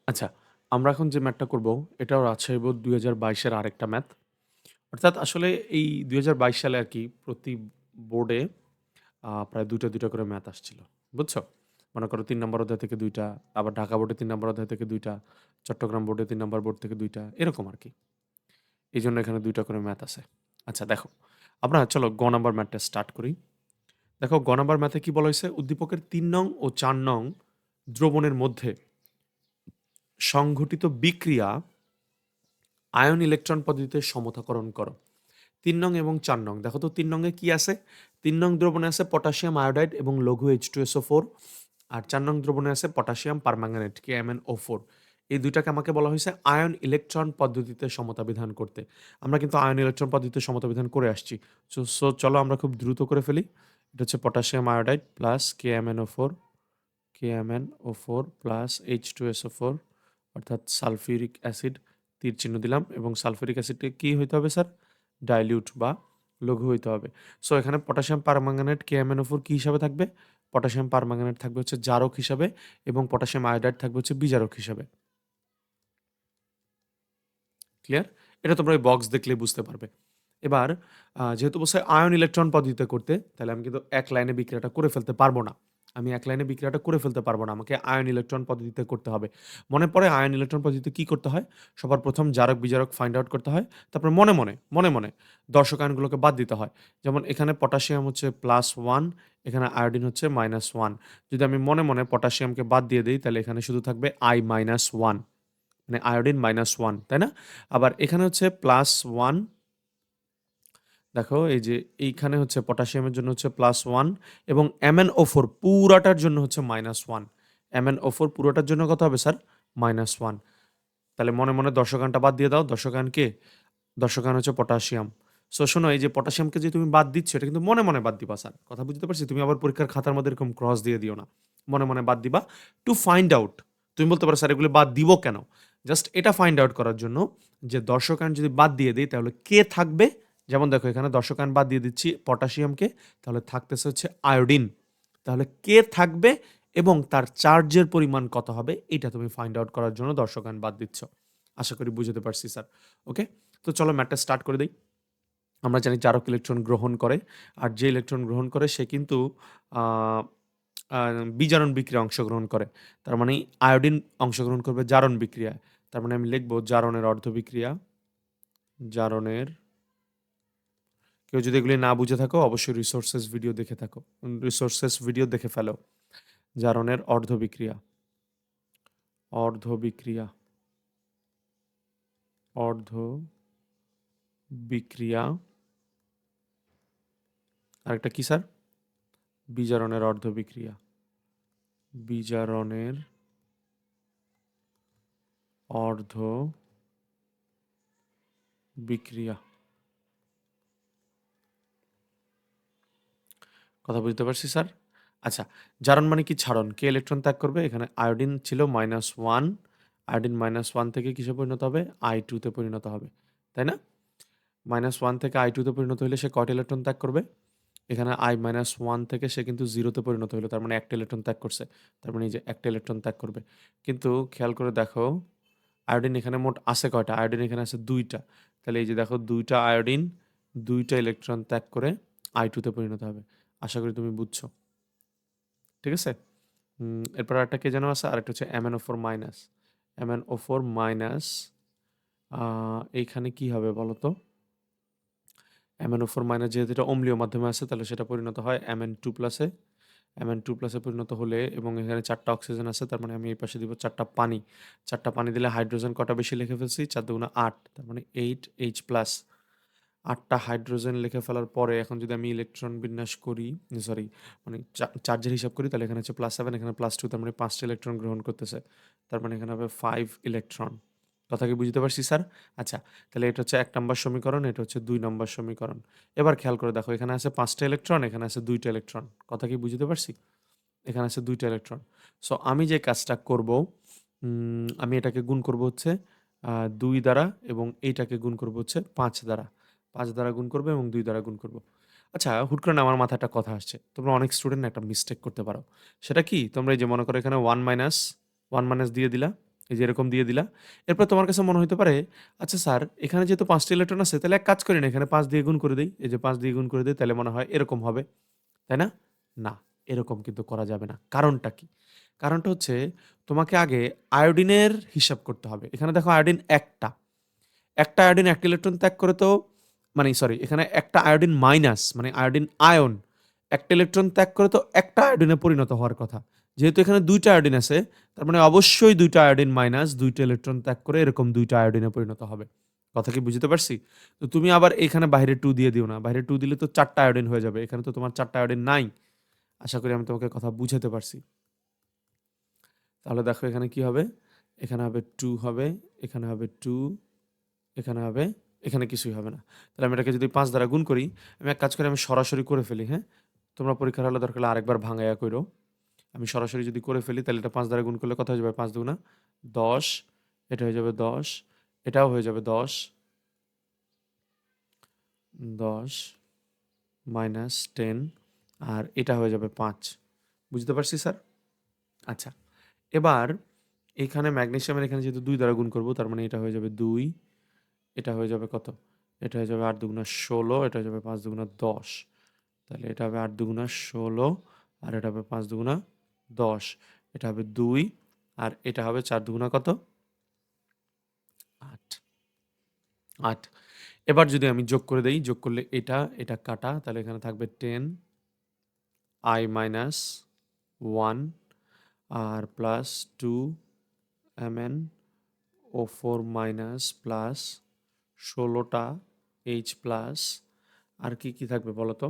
আচ্ছা, আমরা এখন যে ম্যাথটা করব, এটাও রাজশাহী বোর্ড ২০২২ এর আরেকটা ম্যাথ। অর্থাৎ আসলে এই ২০২২ সালে আরকি প্রতি বোর্ডে প্রায় ২ টা ২ টা করে ম্যাথ আসছিল। বুঝছো? মনে করো ৩ নম্বর অধ্যায় থেকে ২ টা, আবার ঢাকা বোর্ডে ৩ নম্বর অধ্যায় থেকে ২ টা, চট্টগ্রাম বোর্ডে ৩ নম্বর বোর্ড থেকে ২ টা, এরকম আরকি। এইজন্য এখানে ২ টা করে ম্যাথ আছে। আচ্ছা দেখো, আমরা চলো গ নাম্বার ম্যাথটা স্টার্ট করি। দেখো গ নাম্বার ম্যাথে কি বলা হইছে? উদ্দীপকের ৩ নং ও ৪ নং দ্রবণের মধ্যে সংঘটিত বিক্রিয়া আয়ন ইলেকট্রন পদ্ধতিতে সমতাকরণ করো। ৩ নং এবং ৪ নং। দেখো তো ৩ নং এ কি আছে? ৩ নং দ্রবণে আছে পটাশিয়াম আয়োডাইড এবং লঘু H2SO4, আর ৪ নং দ্রবণে আছে পটাশিয়াম পারম্যাঙ্গানেট KMnO4। এই ২ টাকে আমাকে বলা হইছে আয়ন ইলেকট্রন পদ্ধতিতে সমতা বিধান করতে। আমরা কিন্তু আয়ন ইলেকট্রন পদ্ধতিতে সমতা বিধান করে আসছি। সো চলো আমরা খুব দ্রুত করে ফেলি। এটা হচ্ছে potassium iodide plus KMnO4 plus H2SO4, অর্থাৎ সালফিউরিক অ্যাসিড, তীর চিহ্ন দিলাম, এবং সালফিউরিক অ্যাসিডকে কি হইতে হবে স্যার? ডাইলিউট বা লঘু হইতে হবে। সো এখানে পটাশিয়াম পারম্যাঙ্গানেট KMnO4 কি হিসাবে থাকবে? পটাশিয়াম পারম্যাঙ্গানেট থাকবে হচ্ছে জারক হিসাবে, এবং পটাশিয়াম আয়োডাইড থাকবে হচ্ছে বিজারক হিসাবে। ক্লিয়ার? এটা তোমরা এই বক্স দেখলেই বুঝতে পারবে। এবার যেহেতু বলছে আয়ন ইলেকট্রন পদ্ধতিতে করতে, তাহলে আমি কিন্তু এক লাইনে বিক্রিয়াটা করে ফেলতে পারবো না। আমি এক লাইনে বিক্রিয়াটা করে ফেলতে পারবো না। আমাকে আয়ন ইলেকট্রন পদ্ধতিতে করতে হবে। মনে পড়ে আয়ন ইলেকট্রন পদ্ধতিতে কি করতে হয়? সবার ১ম জারক বিজারক ফাইন্ড আউট করতে হয়। তারপর মনে মনে দর্শক আয়নগুলোকে বাদ দিতে হয়। যেমন এখানে পটাশিয়াম হচ্ছে +1, এখানে আয়োডিন হচ্ছে -1। যদি আমি মনে মনে পটাশিয়ামকে বাদ দিয়ে দেই, তাহলে এখানে শুধু থাকবে I-1, মানে আয়োডিন -1, তাই না? আবার এখানে হচ্ছে +1। দেখো এই যে এইখানে হচ্ছে পটাশিয়ামের জন্য হচ্ছে +1, এবং MnO4 পুরাটার জন্য হচ্ছে -1। MnO4 পুরোটার জন্য কত হবে স্যার? -1। তাহলে মনে মনে দর্শকানটা বাদ দিয়ে দাও। দর্শকান কে? দর্শকান হচ্ছে পটাশিয়াম। সো শোনো, এই যে পটাশিয়ামকে যে তুমি বাদ দিচ্ছ, এটা কিন্তু মনে মনে বাদ দিবা স্যার। কথা বুঝতে পারছি? তুমি আবার পরীক্ষার খাতার মধ্যে এরকম ক্রস দিয়ে দিও না। মনে মনে বাদ দিবা টু ফাইন্ড আউট। তুমি বলতে পারো, স্যার এগুলো বাদ দিব কেন? জাস্ট এটা ফাইন্ড আউট করার জন্য যে দর্শকান যদি বাদ দিয়ে দেই তাহলে কে থাকবে? যেমন দেখো এখানে দর্শকান বাদ দিয়ে দিচ্ছি পটাশিয়ামকে, তাহলে থাকতেছে হচ্ছে আয়োডিন। তাহলে কে থাকবে এবং তার চার্জের পরিমাণ কত হবে, এটা তুমি ফাইন্ড আউট করার জন্য দর্শকান বাদ দিচ্ছ। আশা করি বুঝতে পারছি স্যার। ওকে? তো চলো ম্যাথটা স্টার্ট করে দেই। আমরা জানি জারক ইলেকট্রন গ্রহণ করে, আর যে ইলেকট্রন গ্রহণ করে সে কিন্তু আ আ বিজারণ বিক্রিয়ায় অংশগ্রহণ করে। তার মানে আয়োডিন অংশগ্রহণ করবে জারণ বিক্রিয়ায়। তার মানে আমি লিখব জারণের অর্ধবিক্রিয়া। জারণের, কেউ যদি এগুলি না বুঝে থাকো অবশ্যই রিসোর্সেস ভিডিও দেখে থাকো। রিসোর্সেস ভিডিও দেখে ফেলো। জারণের অর্ধবিক্রিয়া, অর্ধবিক্রিয়া, অর্ধবিক্রিয়া। আরেকটা কি স্যার? বিজারণের অর্ধবিক্রিয়া। বিজারণের অর্ধবিক্রিয়া। কথা বুঝতে পারছি স্যার? আচ্ছা, জারণ মানে কি ছাড়ন? কে ইলেকট্রন ত্যাগ করবে? এখানে আয়োডিন ছিল -1, আয়োডিন -1 থেকে কিসে পরিণত হবে? I2 তে পরিণত হবে। তাই না? -1 থেকে I2 তে পরিণত হইলে সে কয়টা ইলেকট্রন ত্যাগ করবে? এখানে I-1 থেকে সে কিন্তু 0 তে পরিণত হইল। তার মানে একটা ইলেকট্রন ত্যাগ করছে। তার মানে এই যে একটা ইলেকট্রন ত্যাগ করবে। কিন্তু খেয়াল করে দেখো, আয়োডিন এখানে মোট আছে কয়টা? আয়োডিন এখানে আছে ২ টা। তাহলে এই যে দেখো ২ টা আয়োডিন ২ টা ইলেকট্রন ত্যাগ করে I2 তে পরিণত হবে। আশা করি তুমি বুঝছো। ঠিক আছে? এরপর আরেকটা কে যেন আছে? আরেকটা হচ্ছে MnO4 মাইনাস। MnO4 মাইনাস, আ এইখানে কি হবে বলো তো? MnO4 মাইনাস যেহেতু এটা অম্লীয় মাধ্যমে আছে, তাহলে সেটা পরিণত হয় Mn2 প্লাসে। Mn2 প্লাসে পরিণত হলে, এবং এখানে ৪ টা অক্সিজেন আছে, তার মানে আমি এই পাশে দিব ৪ টা পানি। ৪ টা পানি দিলে হাইড্রোজেন কটা বেশি লিখে ফেলছি? ৪ দুগুণা ৮, তার মানে 8H+। ৮ টা হাইড্রোজেন লিখে ফেলার পরে এখন যদি আমি ইলেকট্রন বিন্যাস করি, সরি, মানে চার্জের হিসাব করি, তাহলে এখানে হচ্ছে +7, এখানে +2, তার মানে ৫ টা ইলেকট্রন গ্রহণ করতেছে। তার মানে এখানে হবে 5 ইলেকট্রন। কথা কি বুঝতে পারছি স্যার? আচ্ছা, তাহলে এটা হচ্ছে ১ নাম্বার সমীকরণ, এটা হচ্ছে ২ নাম্বার সমীকরণ। এবার খেয়াল করে দেখো, এখানে আছে ৫ টা ইলেকট্রন, এখানে আছে ২ টা ইলেকট্রন। কথা কি বুঝতে পারছি? এখানে আছে ২ টা ইলেকট্রন। সো আমি যে কাজটা করব, আমি এটাকে গুণ করব হচ্ছে আ ২ দ্বারা, এবং এইটাকে গুণ করব হচ্ছে ৫ দ্বারা। ৫ দ্বারা গুণ করব এবং ২ দ্বারা গুণ করব। আচ্ছা, হুট করে না আমার মাথায় একটা কথা আসছে। তোমরা অনেক স্টুডেন্ট একটা মিস্টেক করতে পারো। সেটা কি? তোমরা এই যে মনে করো এখানে 1 মাইনাস দিয়ে দিলা। এই যে এরকম দিয়ে দিলা। এরপর তোমার কাছে মনে হইতে পারে, আচ্ছা স্যার এখানে যেহেতু ৫ টা ইলেকট্রন আছে তাহলে এক কাজ করি না এখানে ৫ দিয়ে গুণ করে দেই। এই যে ৫ দিয়ে গুণ করে দেই তাহলে মনে হয় এরকম হবে। তাই না? না, এরকম কিন্তু করা যাবে না। কারণটা কি? কারণটা হচ্ছে তোমাকে আগে আয়োডিনের হিসাব করতে হবে। এখানে দেখো আয়োডিন ১ টা। একটা আয়োডিন ১ টা ইলেকট্রন ত্যাগ করে তো মানে সরি এখানে একটা আয়োডিন মাইনাস মানে আয়োডিন আয়ন ১ টা ইলেকট্রন ত্যাগ করে তো একটা আয়োডিনে পরিণত হওয়ার কথা। যেহেতু এখানে ২ টা আয়োডিন আছে, তার মানে অবশ্যই ২ টা আয়োডিন মাইনাস ২ টা ইলেকট্রন ত্যাগ করে এরকম ২ টা আয়োডিনে পরিণত হবে। কথা কি বুঝতে পারছি? তো তুমি আবার এখানে বাইরে 2 দিয়ে দিও না। বাইরে 2 দিলে তো ৪ টা আয়োডিন হয়ে যাবে। এখানে তো তোমার ৪ টা আয়োডিন নাই। আশা করি আমি তোমাকে কথা বুঝাতে পারছি। তাহলে দেখো এখানে কি হবে? এখানে হবে 2 হবে, এখানে হবে 2, এখানে হবে, এখানে কিছুই হবে না। তাহলে আমি এটাকে যদি ৫ দ্বারা গুণ করি, আমি এক কাজ করি আমি সরাসরি করে ফেলি, হ্যাঁ? তোমরা পরীক্ষার হলে দরকার হলে আরেকবার ভাঙাইয়া কইরো। আমি সরাসরি যদি করে ফেলি তাহলে এটা ৫ দ্বারা গুণ করলে কত হয়ে যাবে? ৫ দুগুণা ১০, এটা হয়ে যাবে ১০, এটাও হয়ে যাবে ১০, ১০ মাইনাস 10 আর এটা হয়ে যাবে ৫। বুঝতে পারছি স্যার? আচ্ছা। এবার এখানে ম্যাগনেসিয়ামের এখানে যেহেতু ২ দ্বারা গুণ করব তার মানে এটা হয়ে যাবে ২, এটা হয়ে যাবে কত? এটা হয়ে যাবে ৮ দুগুণা ১৬, এটা হয়ে যাবে ৫ দুগুণা ১০। তাহলে এটা হবে ৮ দুগুণা ১৬ আর এটা হবে ৫ দুগুণা ১০। এটা হবে ২ আর এটা হবে ৪ দুগুণা কত? ৮, ৮। এবার যদি আমি যোগ করে দেই, যোগ করলে এটা, এটা কাটা তাহলে এখানে থাকবে 10 I মাইনাস 1 আর plus 2 Mn O4 minus plus ১৬টা H প্লাস আর কি থাকবে বলো তো?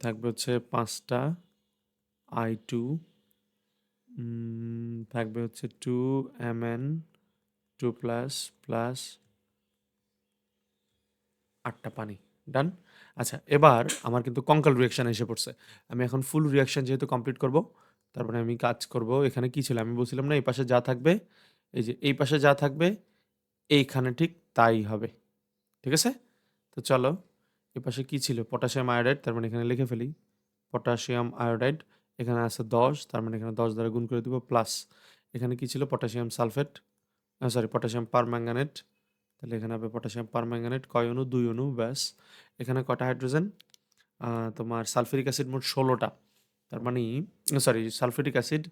থাকবে হচ্ছে ৫ টা I2 থাকবে হচ্ছে 2Mn 2 প্লাস প্লাস ৮ টা পানি। ডান? আচ্ছা এবার আমার কিন্তু কঙ্কাল রিঅ্যাকশন এসে পড়ছে। আমি এখন ফুল রিঅ্যাকশন যেহেতু কমপ্লিট করব, তার মানে আমি কাজ করব। এখানে কি ছিল? আমি বলছিলাম না এই পাশে যা থাকবে, এই যে এই পাশে যা থাকবে এইখানে ঠিক তাই হবে। ঠিক আছে? তো চলো, এপাশে কি ছিল? পটাশিয়াম আয়োডাইড তার মানে এখানে লিখে ফেলি। পটাশিয়াম আয়োডাইড এখানে আছে ১০ তার মানে এখানে ১০ দ্বারা গুণ করে দিব প্লাস এখানে কি ছিল? Potassium sulphate sorry potassium permanganate তাহলে এখানে হবে পটাশিয়াম পারম্যাঙ্গানেট কয় অণু? ২ অণু ব্যাস। এখানে কয়টা হাইড্রোজেন? তোমার সালফিউরিক অ্যাসিড মোট ১৬ টা। তার মানে সরি সালফিউরিক অ্যাসিড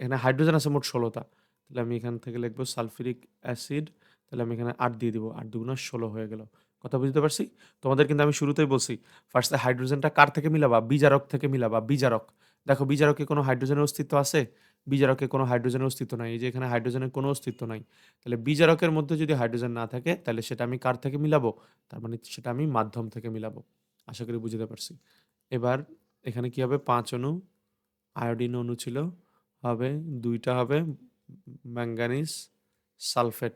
এখানে হাইড্রোজেন আছে মোট ১৬ টা। তাহলে আমি এখান থেকে লিখব সালফিউরিক অ্যাসিড তাহলে আমি এখানে ৮ দিয়ে দিব। ৮ দুগুণা ১৬ হয়ে গেল। কথা বুঝতে পারছি? তোমাদের কিন্তু আমি শুরুতেই বলছি, ফার্স্টে হাইড্রোজেনটা কার থেকে মিলাবা? বিজারক থেকে মিলাবা, বিজারক। দেখো বিজারকে কোনো হাইড্রোজেনের অস্তিত্ব আছে? বিজারকে কোনো হাইড্রোজেনের অস্তিত্ব নাই। এই যে এখানে হাইড্রোজেনের কোনো অস্তিত্ব নাই। তাহলে বিজারকের মধ্যে যদি হাইড্রোজেন না থাকে তাহলে সেটা আমি কার থেকে মিলাবো? তার মানে সেটা আমি মাধ্যম থেকে মিলাবো। আশা করি বুঝতে পারছি। এবার এখানে কি হবে? ৫ অণু আয়োডিন অণু ছিল, হবে ২ টা হবে ম্যাঙ্গানিজ সালফেট।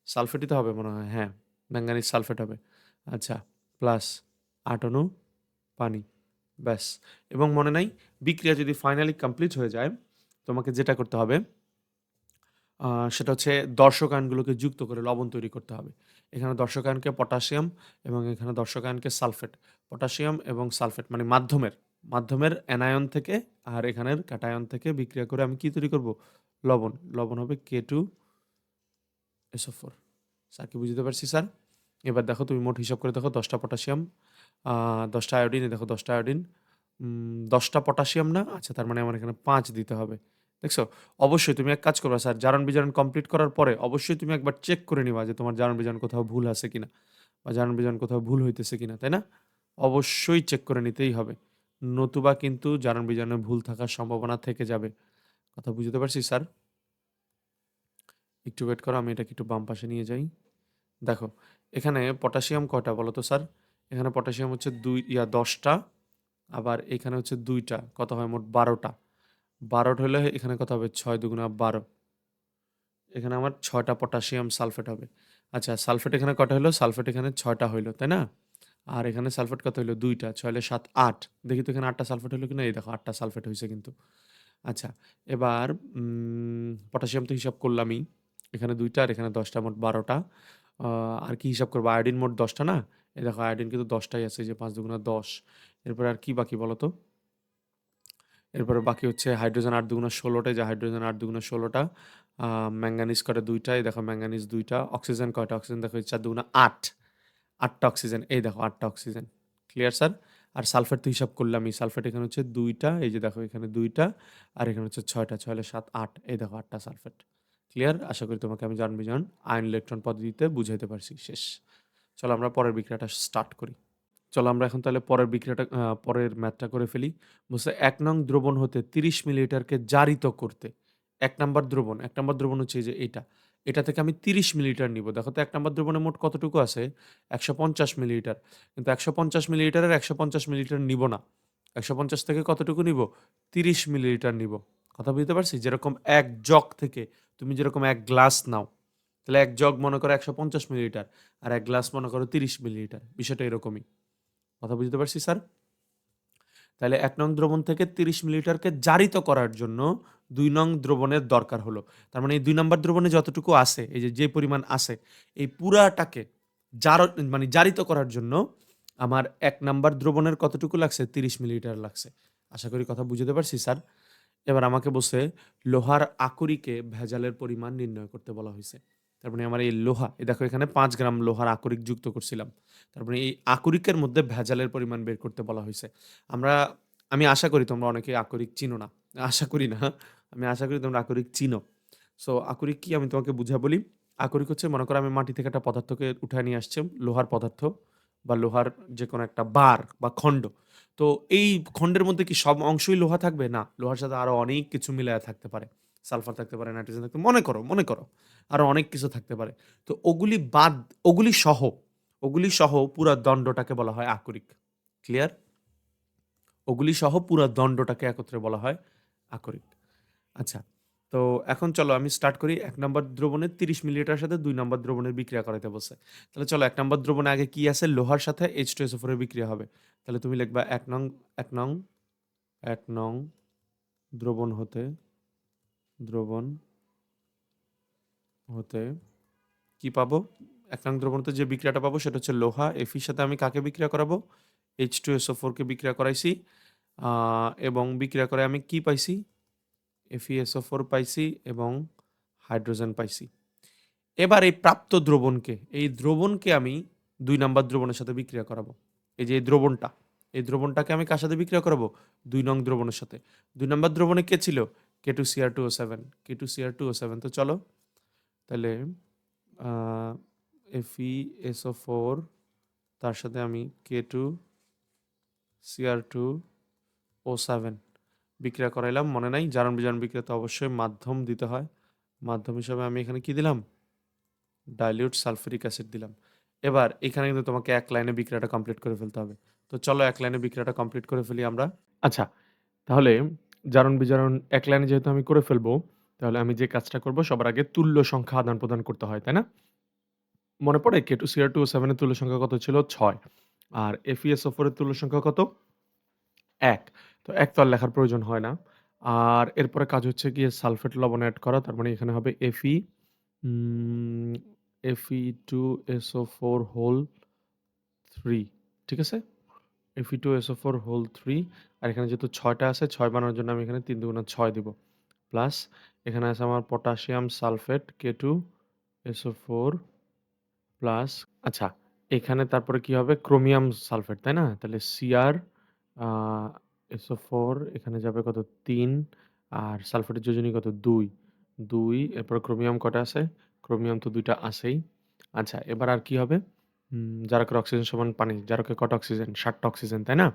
সালফেটই তো হবে মনে হয়। হ্যাঁ, ম্যাঙ্গানিজ সালফেট হবে। আচ্ছা, প্লাস ৮ অণু পানি। ব্যাস। এবং মনে নাই বিক্রিয়া যদি ফাইনালি কমপ্লিট হয়ে যায়, তোমাকে যেটা করতে হবে সেটা হচ্ছে দর্শকায়নগুলোকে যুক্ত করে লবণ তৈরি করতে হবে। এখানে দর্শকায়নকে পটাশিয়াম এবং এখানে দর্শকায়নকে সালফেট। পটাশিয়াম এবং সালফেট মানে মাধ্যমের অ্যানায়ন থেকে আর এখানের ক্যাটায়ন থেকে বিক্রিয়া করে আমি কি তৈরি করব? লবণ। লবণ হবে K2SO4। স্যার কি বুঝতে পারছি স্যার? এবার দেখো তুমি মোট হিসাব করে দেখো ১০ টা পটাশিয়াম, ১০ টা আয়োডিন, এই দেখো ১০ টা আয়োডিন, ১০ টা পটাশিয়াম না? আচ্ছা তার মানে আমার এখানে ৫ দিতে হবে। দেখছো? অবশ্যই তুমি এক কাজ করবা স্যার জারণ-বিজারণ কমপ্লিট করার পরে অবশ্যই তুমি একবার চেক করে নিবা যে তোমার জারণ-বিজারণ কোথাও ভুল আছে কিনা বা জারণ-বিজারণ কোথাও ভুল হইতেছে কিনা, তাই না? অবশ্যই চেক করে নিতেই হবে। নতুবা কিন্তু জারণ-বিজারণে ভুল থাকার সম্ভাবনা থেকে যাবে। কথা বুঝতে পারছি স্যার? একটু ওয়েট করো আমি এটাকে একটু বাম পাশে নিয়ে যাই। দেখো, এখানে পটাশিয়াম কয়টা বলো তো স্যার? এখানে পটাশিয়াম হচ্ছে ১০ টা, আবার এখানে হচ্ছে ২ টা। কত হয় মোট ১২ টা। ১২ টা হলে এখানে কত হবে? ৬ দুগুণা ১২। এখানে আমার ৬ টা পটাশিয়াম সালফেট হবে। আচ্ছা সালফেট এখানে কয়টা হইলো? সালফেট এখানে ৬ টা হইলো, তাই না? আর এখানে সালফেট কত হইলো? ২ টা। ৬ হলে ৭, ৮। দেখি তো এখানে ৮ টা সালফেট হইলো কিনা? এই দেখো ৮ টা সালফেট হইছে কিন্তু। আচ্ছা, এবার পটাশিয়াম তো হিসাব করলামই। এখানে ২ টা আর এখানে ১০ টা মোট ১২ টা। আ আর কি হিসাব করব? আয়োডিন মোট ১০ টা না? এই দেখো আয়োডিন কিন্তু ১০ টাই আছে। এই যে ৫ দুগুণা ১০। এরপরে আর কি বাকি বলো তো? এরপরে বাকি হচ্ছে হাইড্রোজেন ৮ দুগুণা ১৬ টা, এই যে হাইড্রোজেন ৮ দুগুণা ১৬ টা। ম্যাঙ্গানিজ কয়টা? ২ টা, এই দেখো ম্যাঙ্গানিজ ২ টা। অক্সিজেন কয়টা? অক্সিজেন দেখো ৪ দুগুণা ৮। ৮ টা অক্সিজেন, এই দেখো ৮ টা অক্সিজেন। Clear sir? আর সালফেট তো হিসাব করলামই। সালফেট এখানে হচ্ছে ২ টা, এই যে দেখো এখানে ২ টা, আর এখানে হচ্ছে ৬ টা। ৬ হলে ৭, ৮, এই দেখো ৮ টা সালফেট। ক্লিয়ার? আশা করি তোমাকে আমি জারণ-বিজারণ আয়ন ইলেকট্রন পদ্ধতিতে বুঝাইতে পারছি। শেষ। চলো আমরা পরের বিক্রিয়াটা স্টার্ট করি। চলো আমরা এখন তাহলে পরের বিক্রিয়াটা পরের ম্যাথটা করে ফেলি। বলছে ১ নং দ্রবণ হতে ৩০ মিলিলিটারকে জারিত করতে ১ নাম্বার দ্রবণ, ১ নাম্বার দ্রবণ হচ্ছে এই যে এইটা। এটা থেকে আমি ৩০ মিলিলিটার নিবো। দেখো তো ১ নাম্বার দ্রবণে মোট কতটুকু আছে? ১৫০ মিলিলিটার। কিন্তু ১৫০ মিলিলিটারের ১৫০ মিলিলিটার নিবো না। ১৫০ থেকে কতটুকু নিবো? ৩০ মিলিলিটার নিবো। কথা বুঝতে পারছি? যেরকম ১ জগ থেকে তুমি যেরকম ১ গ্লাস নাও, তাহলে ১ জগ মনে করো ১৫০ মিলিলিটার, আর ১ গ্লাস মনে করো ৩০ মিলিলিটার। বিষয়টা এরকমই। কথা বুঝতে পারছি স্যার? তাহলে ১ নং দ্রবণ থেকে ৩০ মিলিলিটারকে জারিত করার জন্য ২ নং দ্রবণের দরকার হলো। তার মানে এই ২ নাম্বার দ্রবণে যতটুকু আছে, এই যে পরিমাণ আছে, এই পুরাটাকে মানে জারিত করার জন্য আমার ১ নাম্বার দ্রবণের কতটুকু লাগছে? ৩০ মিলিলিটার লাগছে। আশা করি কথা বুঝাতে পারছি স্যার? এবার আমাকে বলছে লোহার আকরিকে ভেজালের পরিমাণ নির্ণয় করতে বলা হইছে। তার মানে আমার এই লোহা, এই দেখো এখানে ৫ গ্রাম লোহার আকরিক যুক্ত করছিলাম। তার মানে এই আকরিকের মধ্যে ভেজালের পরিমাণ বের করতে বলা হইছে। আমরা আমি আশা করি তোমরা অনেকেই আকরিক চিনো না। আশা করি না। আমি আশা করি তোমরা আকরিক চিনো। সো আকরিক কি আমি তোমাকে বুঝা বলি। আকরিক হচ্ছে মনে করো আমি মাটি থেকে একটা পদার্থকে উঠায় নিয়ে আসছি, লোহার পদার্থ বা লোহার যেকোনো একটা বার বা খন্ড। তো এই খন্ডের মধ্যে কি সব অংশই লোহা থাকবে? না। লোহার সাথে আরো অনেক কিছু মিলায়া থাকতে পারে। সালফার থাকতে পারে, নাইট্রোজেন থাকতে মনে করো আরো অনেক কিছু থাকতে পারে। তো ওগুলি বাদ, ওগুলি সহ, ওগুলি সহ পুরা দণ্ডটাকে বলা হয় আকরিক। ক্লিয়ার? ওগুলি সহ পুরা দণ্ডটাকে একত্রে বলা হয় আকরিক। আচ্ছা। তো এখন চলো আমি স্টার্ট করি। ১ নাম্বার দ্রবণের ৩০ মিলিলিটারের সাথে ২ নাম্বার দ্রবণের বিক্রিয়া করাইতে বলছে। তাহলে চলো ১ নাম্বার দ্রবণে আগে কি আছে? লোহার সাথে H2SO4 এর বিক্রিয়া হবে। তাহলে তুমি লিখবা ১ নং ১ নং দ্রবণ হতে কি পাবো? ১ নং দ্রবণ হতে যে বিক্রিয়াটা পাবো সেটা হচ্ছে লোহা। Fe র সাথে আমি কাকে বিক্রিয়া করাবো? H2SO4 কে বিক্রিয়া করাইছি। আ এবং বিক্রিয়া করে আমি কি পাইছি? FeSO4 পাইছি এবং হাইড্রোজেন পাইছি। এবার এই দ্রবণকে আমি ২ নাম্বার দ্রবণের সাথে বিক্রিয়া করাবো। এই যে এই দ্রবণটাকে আমি কার সাথে বিক্রিয়া করাবো? ২ নং দ্রবণের সাথে। ২ নাম্বার দ্রবণে কে ছিল? K2Cr2O7। তো চলো তাহলে আ FeSO4 তার সাথে আমি K2Cr2O7 বিক্রিয়া করাইলাম। মনে নাই? জারণ-বিজারণ বিক্রিয়াতে অবশ্যই মাধ্যম দিতে হয়। মাধ্যম হিসাবে আমি এখানে কি দিলাম? ডাইলিউট সালফিউরিক অ্যাসিড দিলাম। এবার এখানে কিন্তু তোমাকে ১ লাইনে বিক্রিয়াটা কমপ্লিট করে ফেলতে হবে। তো চলো ১ লাইনে বিক্রিয়াটা কমপ্লিট করে ফেলি আমরা। আচ্ছা, তাহলে জারণ-বিজারণ ১ লাইনে যেহেতু আমি করে ফেলবো, তাহলে আমি যে কাজটা করব সবার আগে তুল্য সংখ্যা আদান-প্রদান করতে হয়, তাই না? মনে পড়ে K2Cr2O7 এর তুল্য সংখ্যা কত ছিল? ৬। আর FeSO4 এর তুল্য সংখ্যা কত? ১। তো ১ তো আর লেখার প্রয়োজন হয় না। আর এরপরে কাজ হচ্ছে গিয়ে সালফেট লবণ এড করা। তার মানে এখানে হবে উম Fe2SO4 হোল 3, ঠিক আছে? Fe2SO4 হোল 3, আর এখানে যেহেতু ৬ টা আছে, ৬ বানানোর জন্য আমি এখানে ৩ দুগুণা ৬ দিব। প্লাস এখানে আছে আমার পটাশিয়াম সালফেট K2SO4 প্লাস, আচ্ছা, এখানে তারপরে কি হবে? ক্রোমিয়াম সালফেট, তাই না? তাহলে Cr আ SO4 এখানে যাবে কত? ৩, আর সালফেটের যোজনী কত? ২। ২, এরপর ক্রোমিয়াম কয়টা আছে? ক্রোমিয়াম তো ২ টা আছেই। আচ্ছা, এবার আর কি হবে? জারকের অক্সিজেন সমান পানি। জারকে কটা অক্সিজেন? ৭ টা অক্সিজেন, তাই না?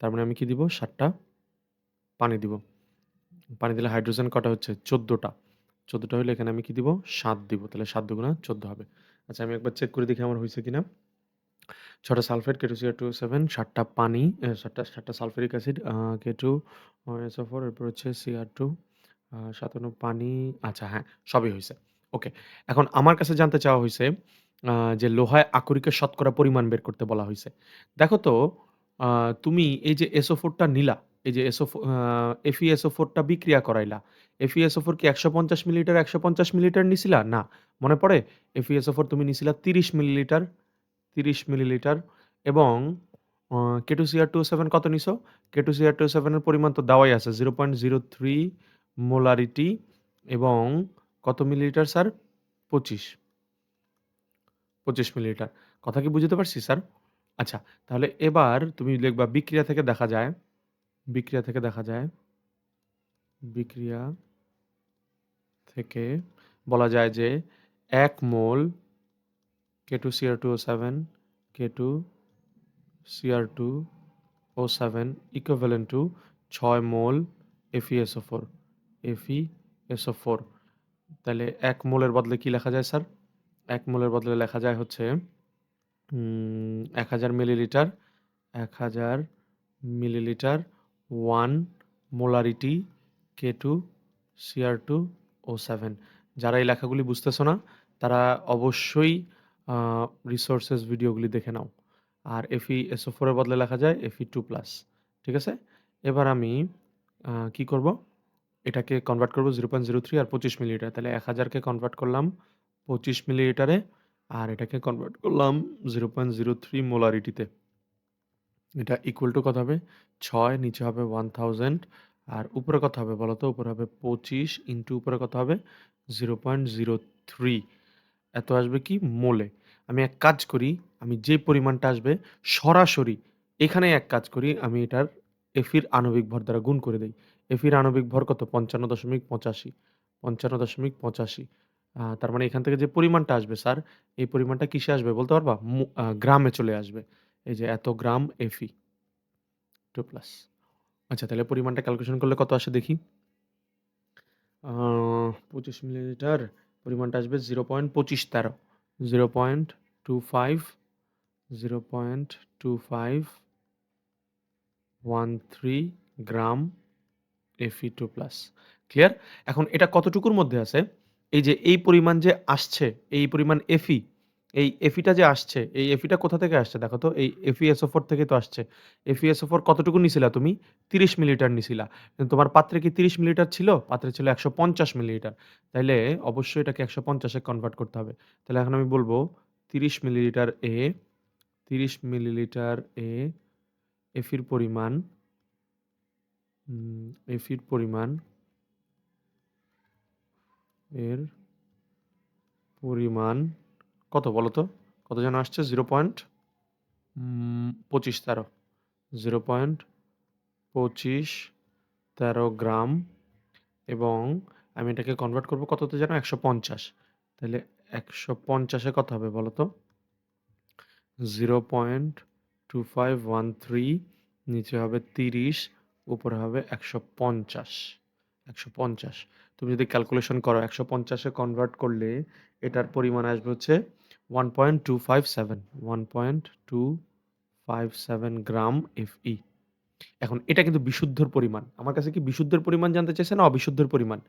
তার মানে আমি কি দিব? ৭ টা পানি দিব। পানি দিলে হাইড্রোজেন কটা হচ্ছে? ১৪ টা। ১৪ টা হইলে এখানে আমি কি দিব? ৭ দিব। তাহলে ৭ দুগুণা ১৪ হবে। আচ্ছা, আমি একবার চেক করে দেখি আমার হইছে কিনা। ৬ টা সালফেট K2Cr2O7, ৭ টা পানি, ৭ টা সালফিউরিক অ্যাসিড K2SO4, এরপর হচ্ছে Cr2, ৫৭ পানি। আচ্ছা, হ্যাঁ, সবই হইছে। ওকে। এখন আমার কাছে জানতে চাওয়া হইছে আ যে লোহায় আকরিকের শতকরা পরিমাণ বের করতে বলা হইছে। দেখো তো, আ তুমি এই যে SO4 টা নিলা, এই যে FeSO4 টা বিক্রিয়া করাইলা। FeSO4 কি ১৫০ মিলিলিটার ১৫০ মিলিলিটার নিছিলা? না। মনে পড়ে? FeSO4 তুমি নিছিলা ৩০ মিলিলিটার। ৩০ মিলিলিটার এবং K2Cr2O7 কত নিছো? K2Cr2O7 এর পরিমাণ তো দেওয়াই আছে 0.03 মোলারিটি এবং কত মিলিলিটার স্যার? 25, 25 মিলিলিটার। কথা কি বুঝাতে পারছি স্যার? আচ্ছা, তাহলে এবার তুমি লিখবা বিক্রিয়া থেকে দেখা যায়, বিক্রিয়া থেকে দেখা যায়, বিক্রিয়া থেকে বলা যায় যে ১ মোল K2Cr2O7, K2Cr2O7 equivalent to ৬ mole FeSO4, FeSO4 তাহলে ১ মোলের বদলে কি লেখা যায় স্যার? ১ মোলের বদলে লেখা যায় হচ্ছে ১০০০ মিলিলিটার, ১০০০ মিলিলিটার 1 মোলারিটি K2Cr2O7 যারা এই লেখাগুলি বুঝতেছো না, তারা অবশ্যই আ রিসোর্সেস ভিডিওগুলি দেখে নাও। আর FeSO4 এর বদলে লেখা যায় Fe2+, ঠিক আছে? এবার আমি কি করব? এটাকে কনভার্ট করব 0.03 আর 25 মিলিলিটার। তাহলে ১০০০ কে কনভার্ট করলাম 25 মিলিলিটারে আর এটাকে কনভার্ট করলাম 0.03 মোলারিটিতে। এটা ইকুয়াল টু কত হবে? ৬ নিচে হবে 1000 আর উপরে কত হবে বলো তো? উপরে হবে 25 ইনটু উপরে কত হবে? 0.03 এত আসবে কি? মোলে। আমি এক কাজ করি, আমি যে পরিমাণটা আসবে সরাসরি এখানেই এক কাজ করি, আমি এটার এফির আণবিক ভর দ্বারা গুণ করে দেই। এফির আণবিক ভর কত? 55.85, 55.85 তার মানে এখান থেকে যে পরিমাণটা আসবে স্যার, এই পরিমাণটা কিসে আসবে বলতে পারবা? গ্রামে চলে আসবে। এই যে এত গ্রাম Fe 2 প্লাস। আচ্ছা তাহলে পরিমাণটা ক্যালকুলেশন করলে কত আসে দেখি? ২৫ মিলিলিটার পরিমাণটা আসবে 0.2513 0.25 0.2513 গ্রাম Fe2+, ক্লিয়ার? এখন এটা কতটুকুর মধ্যে আছে? এই যে এই পরিমাণ যে আসছে, এই পরিমাণ Fe, এই Fe টা যে আসছে, এই Fe টা কোথা থেকে আসছে দেখো তো? এই FeSO4 থেকেই তো আসছে। FeSO4 কতটুকু নিছিলা তুমি? ৩০ মিলিলিটার নিছিলা। কিন্তু তোমার পাত্রে কি ৩০ মিলিলিটার ছিল? পাত্রে ছিল ১৫০ মিলিলিটার। তাইলে অবশ্যই এটাকে ১৫০ এ কনভার্ট করতে হবে। তাহলে এখন আমি বলব ৩০ মিলিলিটার ৩০ মিলিলিটার Fe'র পরিমাণ Fe'র পরিমাণ এর পরিমাণ কত বলো তো? কত যেন আসছে? 0.2513 0.2513 গ্রাম এবং আমি এটাকে কনভার্ট করব কততে যেন? ১৫০। তাহলে ১৫০ এ কত হবে বলো তো? 0.2513 নিচে হবে ৩০, উপরে হবে ১৫০। ১৫০ তুমি যদি ক্যালকুলেশন করো ১৫০ এ কনভার্ট করলে এটার পরিমাণ আসবে হচ্ছে 1.257 1.257 গ্রাম Fe। এখন এটা কিন্তু বিশুদ্ধর পরিমাণ। আমার কাছে কি বিশুদ্ধের পরিমাণ জানতে চাইছে না অবিশুদ্ধের পরিমাণ?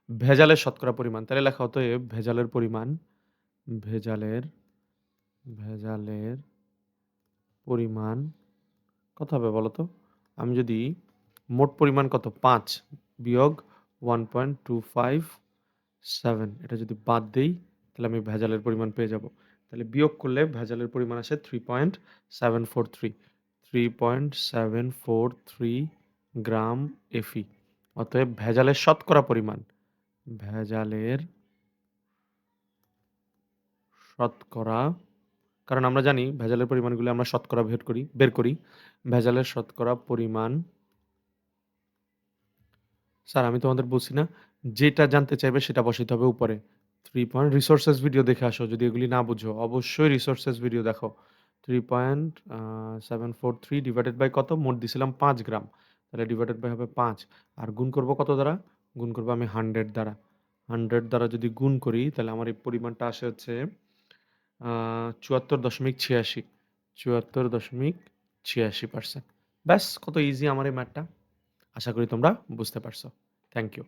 ভেজালের শতকরা পরিমাণ। তাহলে লেখা অতএব ভেজালের পরিমাণ, ভেজালের, ভেজালের পরিমাণ কত হবে বলো তো? আমি যদি মোট পরিমাণ কত? ৫ বিয়োগ 1.257 এটা যদি বাদ দেই, তাহলে আমি ভেজালের পরিমাণ পেয়ে যাব। তাহলে বিয়োগ করলে ভেজালের পরিমাণ আসে 3.743 3.743 গ্রাম Fe। অতএব ভেজালের শতকরা পরিমাণ, ভেজালের শতকরা কারণ আমরা জানি ভেজালের পরিমাণগুলো আমরা শতকরা বের করি। ভেজালের শতকরা পরিমাণ স্যার আমি তোমাদের বলছি না, যেটা জানতে চাইবে সেটা বসাইতে হবে উপরে। 3 পয়েন্ট রিসোর্সেস ভিডিও দেখে আসো যদি এগুলি না বুঝো। অবশ্যই রিসোর্সেস ভিডিও দেখো। 3.743 ডিভাইডেড বাই কত? মোট দিছিলাম ৫ গ্রাম। তাহলে ডিভাইডেড বাই হবে ৫ আর গুণ করব কত দ্বারা? গুণ করব আমি 100 দ্বারা। 100 দ্বারা যদি গুণ করি তাহলে আমার এই পরিমাণটা আসে হচ্ছে ৭৪.৮৬ ৭৪.৮৬%। ব্যাস কত ইজি আমার এই ম্যাথটা। আশা করি তোমরা বুঝতে পারছো। Thank you.